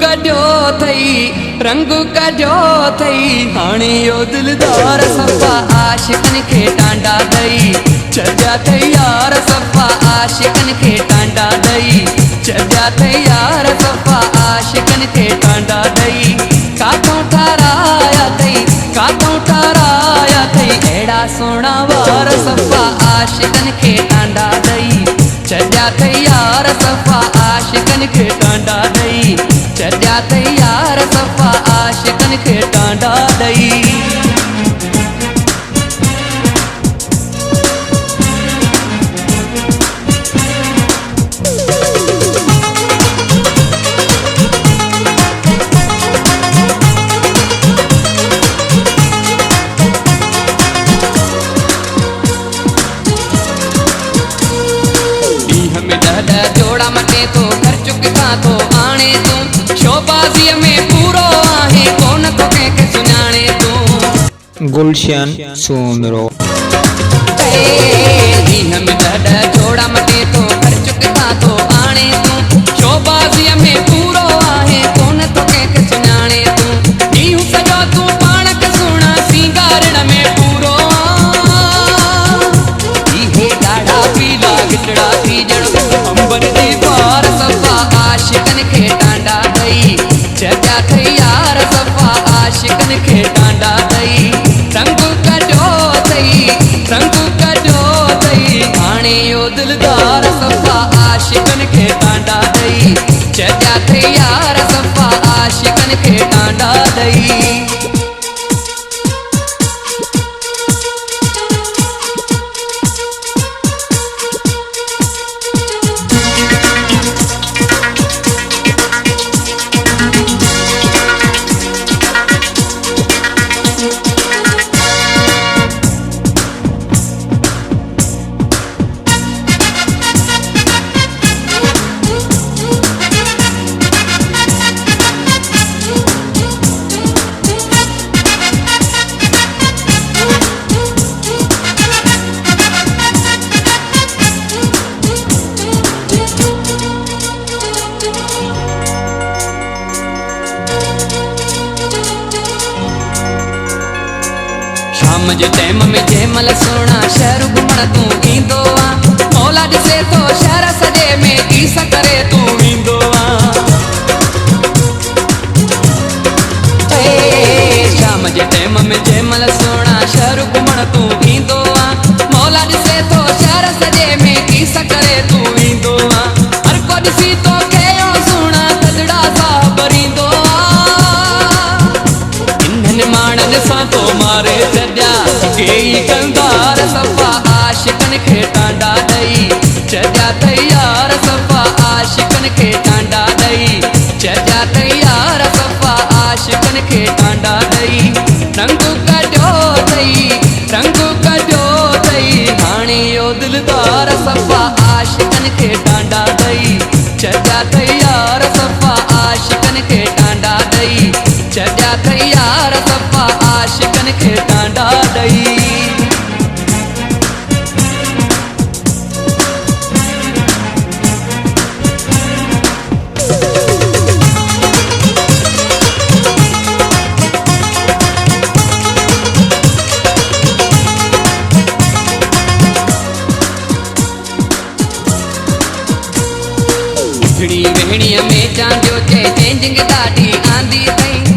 कढियो थई रंग कढियो थई हाणे यो दिलदार सफ़ा आशिकन खे टांडा दई चढ़िया थई यार सफ़ा आशिकन खे टांडा दई चढ़िया थई यार सफ़ा आशिकन खे टांडा दई काथों ठाराया थई काथों ठाराया थई अहिड़ा सोना वार सफ़ा आशिकन खे टांडा दई चढ़िया थई यार सफ़ा आशिकन खे टांडा दई चढ़िया थई यार सफ़ा आशिकन खे टांडा दई। जोड़ा मटे तो कर चुका तो आने तू शोबाजी में पूरो आहे कौन तो के सुनाने तू गुलशन सोमरो दीन में जोड़ा मटे तो कर चुका तो आने तू शोबाजी में पूरो आहे कौन तो के सुनाने तू नीहू सजो तू पाण के सुना सिंगारण में पूरो इहे डाढ़ा पीला गिटड़ा थी जड़ अंबर दी पार सफ़ा आशिकन खे टांडा दई चढ़िया थई यार सफ़ा आशिकन खे टांडा दई रंग कढियो थई हाणे यो दिलदार सफ़ा आशिकन खे टांडा दई चढ़िया थई यार सफ़ा आशिकन खे टांडा दई। शाम जे टाइम में जंहिंमहिल सोना शहर घुमण तू ईंदो आ मौला ॾिसे तो शहर सॼे में गीस करे तू ईंदो आ शाम जे टाइम में जंहिंमहिल सोना शहर घुमण तू ईंदो आ मौला ॾिसे तो शहर सॼे में गीस करे तू ईंदो आ हर को ॾिसी तो कयो सोना थदड़ा सा भरींदो आ इन्हनि माण्हुनि सां तो मारे केई कंदार सफ़ा आशिकन खे टांडा दई चढ़िया थई यार सफ़ा आशिकन खे टांडा दई चढ़िया थई यार सफ़ा आशिकन खे टांडा दई रंग कढियो थई हाणे यो दिलदार सफ़ा आशिकन खे टांडा दई चढ़िया थई यार सफ़ा आशिकन खे टांडा दई चढ़िया थई यार सफ़ा आशिकन खे टांडा दई। वेहणीअ में चांदियो चेंजिंग ॾाढी आंदी अथई